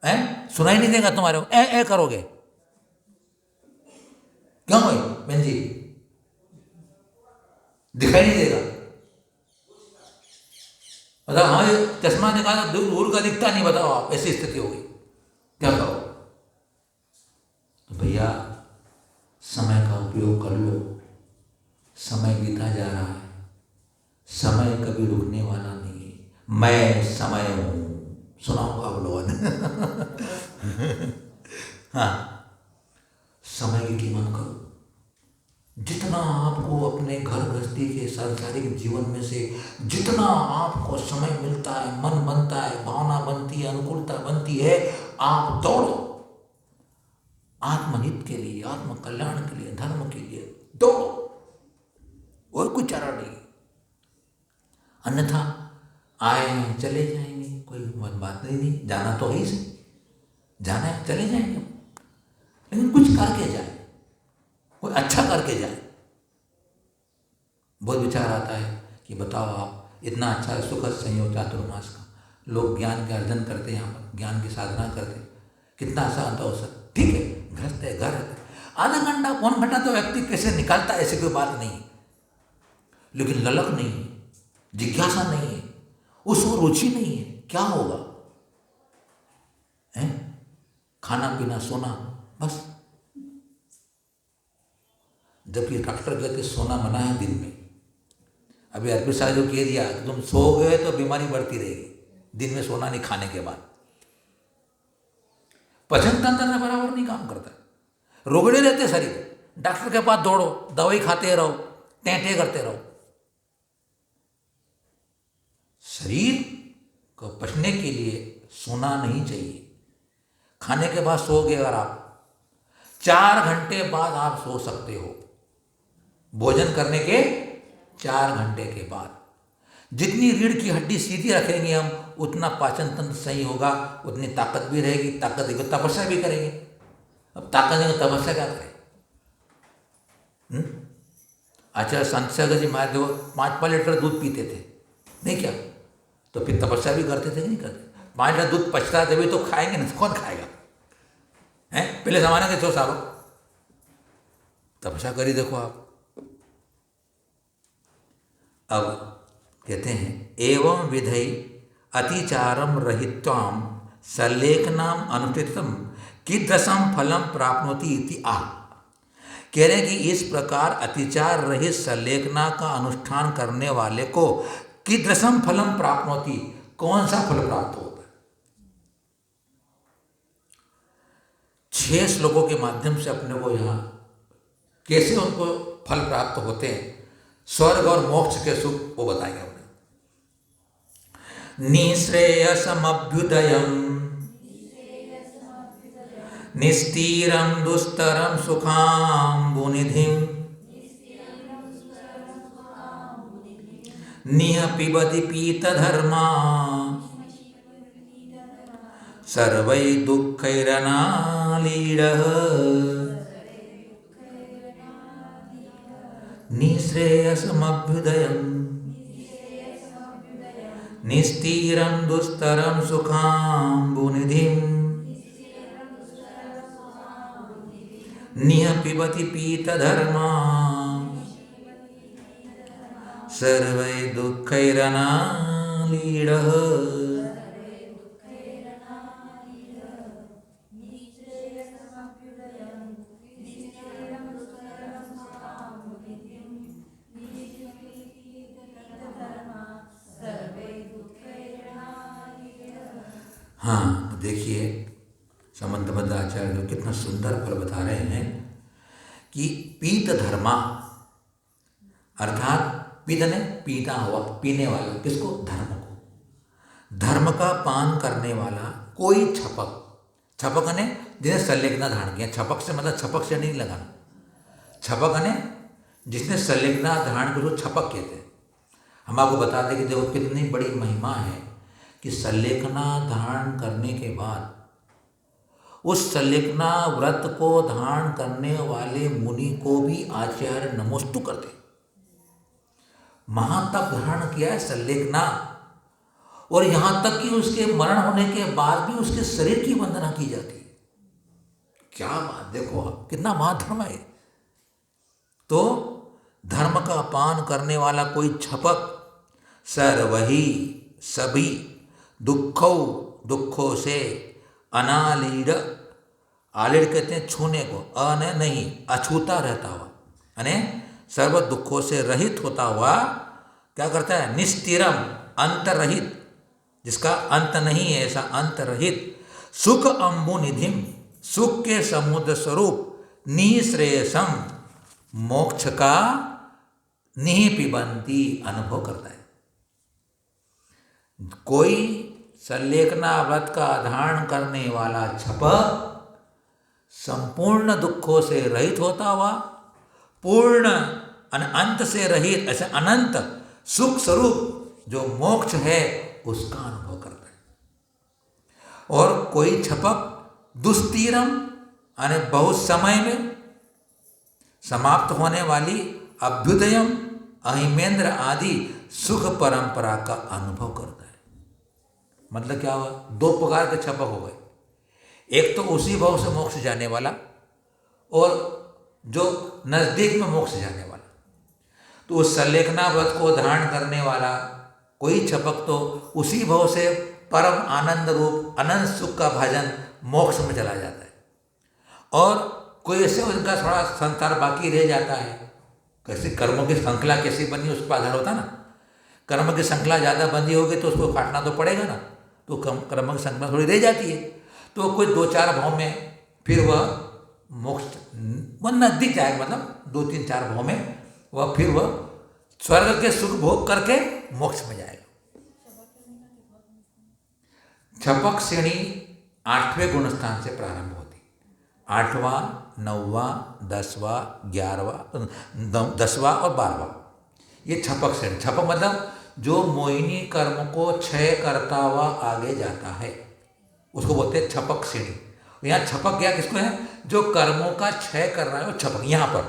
है सुनाई नहीं देगा तुम्हारे को, ए करोगे। क्यों भाई बहन जी? दिखाई नहीं देगा। बताओ, हाँ चश्मा निकाला दूर का दिखता नहीं, बताओ आप, ऐसी स्थिति होगी, क्या करो? तो भैया समय का उपयोग कर लो। समय बीता जा रहा है, समय कभी रुकने वाला नहीं है। मैं समय हूं, सुना होगा आप लोगों ने। हाँ, समय की कीमत करो। जितना आपको अपने घर गृहस्थी के सांसारिक जीवन में से जितना आपको समय मिलता है, मन बनता है, भावना बनती है, अनुकूलता बनती है, आप दौड़ो। आत्महित के लिए, आत्म कल्याण के लिए, धर्म के लिए दौड़ो, और कोई चारा नहीं। अन्यथा आए चले जाएंगे, कोई बात नहीं, जाना तो ही से जाना है, चले जाएंगे, लेकिन कुछ करके जाए, कोई अच्छा करके जाए। बहुत विचार आता है कि बताओ आप, इतना अच्छा सुखद संयोग चातुर्मास का, लोग ज्ञान के अर्जन करते हैं, यहाँ पर ज्ञान की साधना करते हैं, कितना आसान अवसर। ठीक है, गृहस्थ है, घर है, आधा घंटा 1 घंटा तो व्यक्ति कैसे निकालता है, ऐसी कोई बात नहीं है, लेकिन ललक नहीं है, जिज्ञासा नहीं है, उसको रुचि नहीं है, क्या होगा? है खाना पीना सोना बस। जबकि डॉक्टर कहते सोना मना है दिन में। अभी अर्पित साहब जो कह दिया कि तुम सो गए तो बीमारी बढ़ती रहेगी, दिन में सोना नहीं खाने के बाद। पाचन तंत्र में बराबर नहीं काम करता, रोगड़े रहते शरीर। डॉक्टर के पास दौड़ो, दवाई खाते रहो, टेंटे करते रहो। शरीर को पचने के लिए सोना नहीं चाहिए। खाने के बाद सोओगे अगर आप, 4 घंटे बाद आप सो सकते हो, भोजन करने के 4 घंटे के बाद। जितनी रीढ़ की हड्डी सीधी रखेंगे हम, उतना पाचन तंत्र सही होगा, उतनी ताकत भी रहेगी। ताकत देगी तपस्या भी करेंगे। अब ताकत देंगे तपस्या क्या करें? आचार्य संत सागर जी महाराज जो 5-5 लीटर दूध पीते थे, नहीं क्या? तो फिर तपस्या भी करते थे कि नहीं करते? 5 लीटर दूध पचता तभी तो खाएंगे, नहीं कौन खाएगा? हैं पहले जमाने के 100 सालों तपस्या करी देखो आप। अब कहते हैं एवं विधि अतिचारम रहित्वाम सल्लेखनाम अनुष्ठितम कीदृशम फलम प्राप्नोति इति आह। कह रहे हैं कि इस प्रकार अतिचार रहित सल्लेखना का अनुष्ठान करने वाले को कीदृशम फलम प्राप्नोति, कौन सा फल प्राप्त होता है। 6 श्लोकों के माध्यम से अपने को यहाँ कैसे उनको फल प्राप्त होते हैं, स्वर्ग और मोक्ष के सुख वो बताएंगे उन्हें। निःश्रेयसमभ्युदयम् निस्तीरं दुस्तरं सुखाम्बुनिधिं निह पिबति पीतधर्मा सर्वै दुःखैरनालीडः। निःश्रेयसमभ्युदयम् निस्तीरं दुस्तरं सुखाम्बुनिधिं निह पिबति पीतधर्मा सर्वै दुःखैरनालीडः। हाँ, देखिए समंतबद्ध आचार्य जो कितना सुंदर फल बता रहे हैं कि पीत धर्मा अर्थात पीत ने पीता हुआ, पीने वाला, किसको? धर्म को। धर्म का पान करने वाला कोई छपक, छपक ने जिन्हें संलेखना धारण किया, छपक से मतलब छपक से नहीं लगाना, छपक ने जिसने संलेखना धारण की उसको छपक कहते हैं। हम आपको बता दें कि देखो कितनी बड़ी महिमा है कि संलेखना धारण करने के बाद उस संलेखना व्रत को धारण करने वाले मुनि को भी आचार्य नमोस्तु करते। महातप धारण किया है संलेखना, और यहां तक कि उसके मरण होने के बाद भी उसके शरीर की वंदना की जाती है। क्या बात, देखो आप कितना महाधर्म है। तो धर्म का पान करने वाला कोई छपक सर्वही सभी दुखों से अनालीड, आलीड कहते हैं छूने को, अन नहीं अछूता रहता हुआ, यानी सर्व दुखों से रहित होता हुआ क्या करता है? निस्तिरम, अंतरहित, जिसका अंत नहीं है, ऐसा अंतरहित, सुख अम्बुनिधिम, सुख के समुद्र स्वरूप, निःश्रेयसम, मोक्ष का निहि पिबंती, अनुभव करता है। कोई संलेखना व्रत का धारण करने वाला छपक संपूर्ण दुखों से रहित होता हुआ, पूर्ण अंत से रहित, ऐसे अनंत सुख स्वरूप जो मोक्ष है उसका अनुभव करता है। और कोई छपक दुस्तीरम, यानी बहुत समय में समाप्त होने वाली, अभ्युदयम, अहिमेंद्र आदि सुख परंपरा का अनुभव करता है। मतलब क्या हुआ? 2 प्रकार के छपक हो गए, एक तो उसी भाव से मोक्ष जाने वाला और जो नज़दीक में मोक्ष जाने वाला। तो उस संलेखना व्रत को धारण करने वाला कोई छपक तो उसी भाव से परम आनंद रूप अनंत सुख का भाजन मोक्ष में चला जाता है, और कोई ऐसे उनका थोड़ा संसार बाकी रह जाता है। कैसे कर्मों की श्रृंखला कैसी बनी उस पर आधार होता ना। कर्म की श्रृंखला ज़्यादा बंधी होगी तो उसको काटना तो पड़ेगा ना, तो कर्म की श्रृंखला थोड़ी रह जाती है। तो कोई 2-4 भाव में फिर वह मोक्ष, वह नजदीक जाएगा, मतलब 2-3-4 भाव में वह फिर वह स्वर्ग के सुख भोग करके मोक्ष में जाएगा। छपक श्रेणी 8वें गुण स्थान से प्रारंभ होती, 8वां, 9वां, 10वां, 11वां, 10वां और 12वां, ये छपक श्रेणी। छपक मतलब जो मोहिनी कर्म को क्षय करता हुआ आगे जाता है उसको बोलते हैं छपक श्रेणी। यहाँ छपक क्या किसको है? जो कर्मों का क्षय कर रहा है वो छपक। यहाँ पर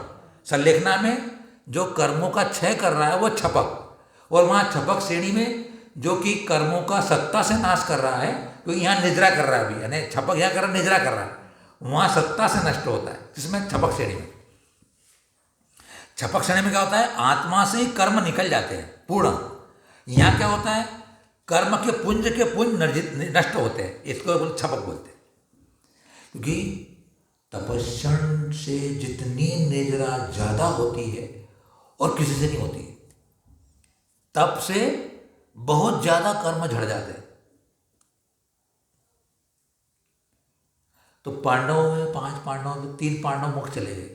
संलेखना में जो कर्मों का क्षय कर रहा है वो छपक, और वहाँ छपक श्रेणी में जो कि कर्मों का सत्ता से नाश कर रहा है, तो यहाँ निद्रा कर रहा है अभी, यानी छपक यहाँ कर रहा है, निद्रा कर रहा है, वहाँ सत्ता से नष्ट होता है, जिसमें छपक श्रेणी में। छपक श्रेणी में क्या होता है? आत्मा से ही कर्म निकल जाते हैं पूर्ण। यहाँ क्या होता है? कर्म के पुंज नष्ट होते हैं, इसको छपक बोलते हैं। क्योंकि तपस्या से जितनी निद्रा ज़्यादा होती है और किसी से नहीं होती, तप से बहुत ज्यादा कर्म झड़ जाते हैं। तो पांडवों में 5 पांडवों में 3 पांडव मोक्ष चले गए।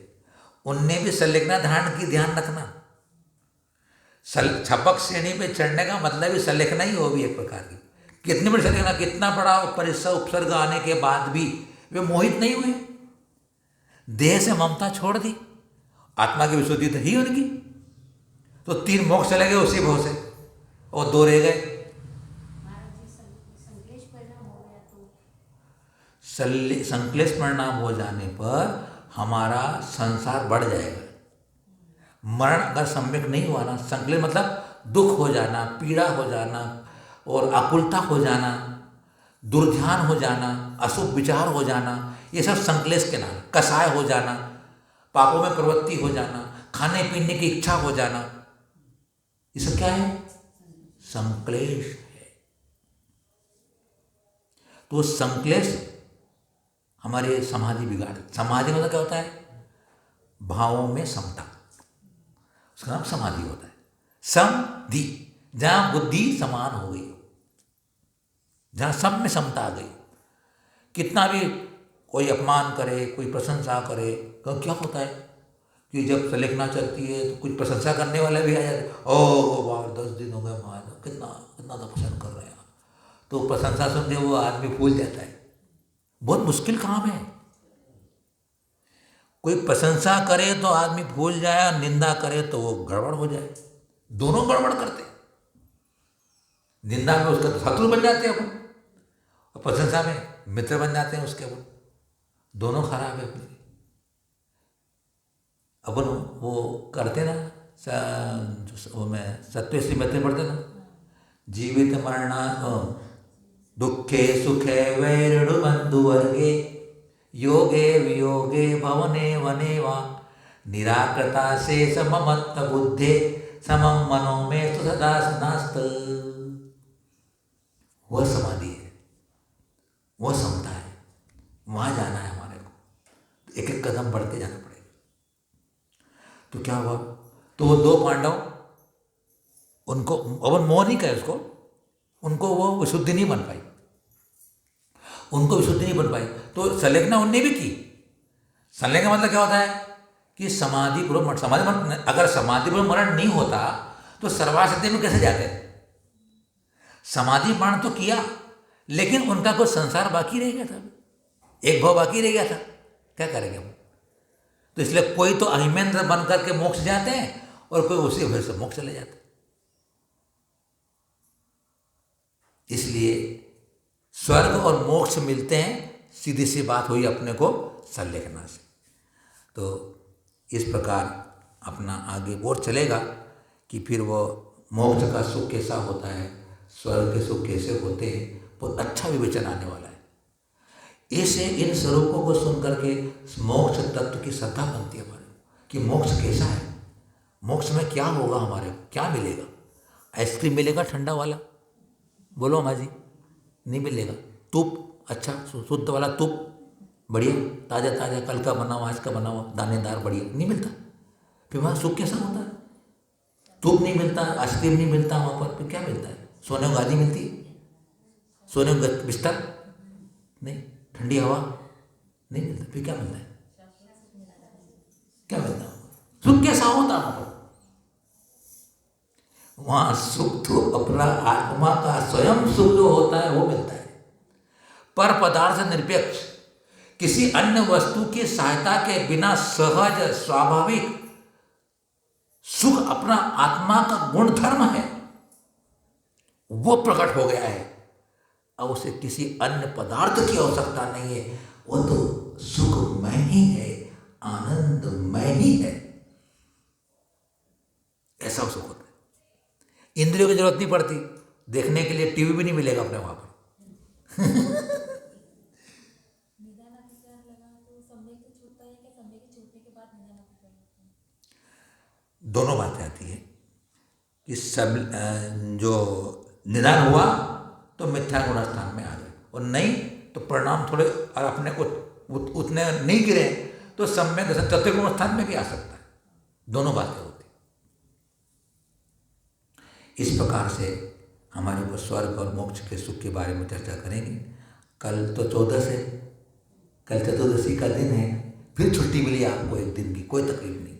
उनने भी संलेखना ध्यान रखना। छपक श्रेणी पे चढ़ने का मतलब ही संलेखना ही हो भी एक प्रकार की। कितनी बड़ी संलेखना, कितना बड़ा परिसर उपसर्ग आने के बाद भी वे मोहित नहीं हुए, देह से ममता छोड़ दी, आत्मा की विशुद्धि तो ही उनकी। तो 3 मोक्ष चले गए उसी भाव से और 2 रह गए। संक्लेश परिणाम हो जाने पर हमारा संसार बढ़ जाएगा। मरण अगर सम्यक नहीं हुआ ना, संक्लेश मतलब दुख हो जाना, पीड़ा हो जाना और आकुलता हो जाना, दुर्ध्यान हो जाना, अशुभ विचार हो जाना, ये सब संक्लेश के नाम। कसाय हो जाना, पापों में प्रवृत्ति हो जाना, खाने पीने की इच्छा हो जाना, ये सब क्या है? संक्लेश है। तो संक्लेश हमारे समाधि बिगाड़। समाधि मतलब क्या होता है? भावों में समता, उसका नाम समाधि होता है। समधि, जहां बुद्धि समान हो गई, जहां सब में समता आ गई। कितना भी कोई अपमान करे, कोई प्रशंसा करे, तो क्या होता है कि जब संलेखना चलती है तो कुछ प्रशंसा करने वाले भी आ जाते, ओ वाह 10 दिन हो गए महाराज, कितना कितना तो पसंद कर रहे हैं। तो प्रशंसा सुनते वो आदमी भूल जाता है। बहुत मुश्किल काम है। कोई प्रशंसा करे तो आदमी भूल जाए, और निंदा करे तो वो गड़बड़ हो जाए। दोनों गड़बड़ करते हैं। निंदा में उसका शत्रु बन जाते हैं अपन, और प्रशंसा में मित्र बन जाते हैं उसके। अपन दोनों खराब है अपने। अपन वो करते ना, वो मैं सत्य श्रीमती पढ़ते ना, जीवित मरणा दुखे सुखे वैरणु बंधु वर्गे योगे वियोगे भवने वने वा निराकृता से सममत्त बुद्धे समम मनो में तो सदा नास्त। वह समाधि है, वह समता है। वहां जाना है हमारे को, एक एक कदम बढ़ते जाना पड़ेगा। तो क्या हुआ? तो वो 2 पांडव, उनको अवन मोह नहीं कहे उसको, उनको वो विशुद्धि नहीं बन पाई, उनको विशुद्धि नहीं बन पाई। तो संलेखना उनने भी की। संलेखना मतलब क्या होता है कि समाधि पूर्व समाधि, अगर समाधि पूर्व मरण नहीं होता तो सर्वासिद्धि में कैसे जाते? समाधि मरण तो किया, लेकिन उनका कुछ संसार बाकी रह गया था, एक भाव बाकी रह गया था। क्या करेंगे हम? तो इसलिए कोई तो अहिमेंद्र बन करके मोक्ष जाते हैं और कोई उसी भय से मोक्ष चले जाते हैं। इसलिए स्वर्ग और मोक्ष मिलते हैं, सीधी सी बात हुई अपने को संलेखना से। तो इस प्रकार अपना आगे और चलेगा कि फिर वो मोक्ष का सुख कैसा होता है, स्वर्ग के सुख कैसे होते हैं, बहुत अच्छा विवेचन आने वाला है। ऐसे इन स्वरूपों को सुन करके मोक्ष तत्व की श्रद्धा बनती है हमारे कि मोक्ष कैसा है, मोक्ष में क्या होगा, हमारे क्या मिलेगा। आइसक्रीम मिलेगा ठंडा वाला? बोलो माँ जी, नहीं मिलेगा। तुप अच्छा शुद्ध वाला तुप, बढ़िया ताज़ा ताज़ा, कल का बना हुआ आज का बना हुआ, दानेदार बढ़िया, नहीं मिलता। फिर वहाँ सुख कैसा होता है? तुप नहीं मिलता, आइसक्रीम नहीं मिलता, वहाँ पर फिर क्या मिलता है? सोने को गादी मिलती है, सोने को बिस्तर नहीं, ठंडी हवा नहीं मिलता, फिर क्या मिलता है? क्या मिलता है? सुख कैसा होता है वहाँ पर? वहाँ सुख तो अपना आत्मा का स्वयं सुख जो होता है वो मिलता है। पर पदार्थ निरपेक्ष, किसी अन्य वस्तु की सहायता के बिना सहज स्वाभाविक सुख अपना आत्मा का गुण धर्म है, वो प्रकट हो गया है। अब उसे किसी अन्य पदार्थ की आवश्यकता नहीं है, वो तो सुखमय ही है, आनंदमय ही है। ऐसा सुख होता है। इंद्रियों की जरूरत नहीं पड़ती, देखने के लिए टीवी भी नहीं मिलेगा अपने वहां पर। दोनों बातें आती है कि सब जो निदान हुआ तो मिथ्या गुण स्थान में आ जाए, और नहीं तो परिणाम थोड़े और अपने उतने नहीं गिरे तो सम्यक चतुर्गुण स्थान में भी आ सकता है। दोनों बातें होती। इस प्रकार से हमारे ऊपर स्वर्ग और मोक्ष के सुख के बारे में चर्चा करेंगे। कल तो 14 है, कल चतुर्दशी का दिन है, फिर छुट्टी मिली आपको एक दिन की, कोई तकलीफ नहीं।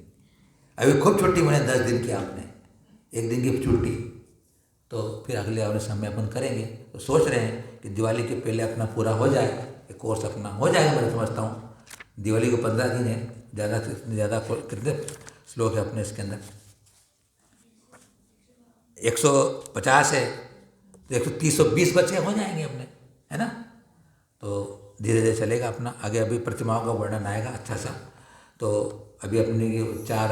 अभी खूब छुट्टी मिले 10 दिन की आपने, एक दिन की छुट्टी, तो फिर अगले वाले समय अपन करेंगे। तो सोच रहे हैं कि दिवाली के पहले अपना पूरा हो जाए, एक कोर्स अपना हो जाएगा। मैं समझता हूँ दिवाली को 15 दिन है, ज़्यादा से ज़्यादा कितने श्लोक है अपने इसके अंदर, 150 है, तो 130 120 बच्चे हो जाएंगे अपने, है ना। तो धीरे धीरे चलेगा अपना आगे। अभी प्रतिमाओं का वर्णन आएगा अच्छा सा। तो अभी अपने ये 4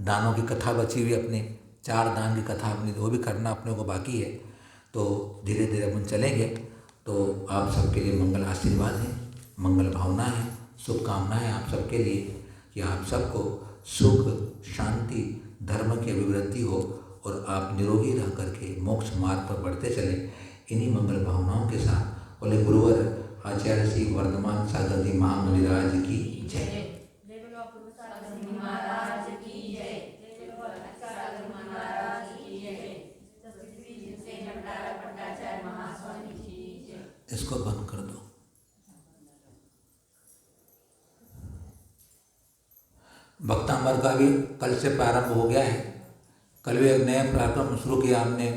दानों की कथा बची हुई, अपनी 4 दान की कथा अपनी वो भी करना अपने को बाकी है। तो धीरे धीरे अपन चलेंगे। तो आप सबके लिए मंगल आशीर्वाद है, मंगल भावना है, शुभकामनाएं आप सबके लिए कि आप सबको सुख शांति धर्म की अभिवृद्धि हो और आप निरोगी रह करके मोक्ष मार्ग पर बढ़ते चले। इन्हीं मंगल भावनाओं के साथ बोले गुरुवर आचार्य श्री वर्धमान सागर जी महामुनिराज की जय। इसको बंद कर दो। भक्तांबर का भी कल से प्रारंभ हो गया है। कल भी एक नया कार्यक्रम शुरू किया हमने।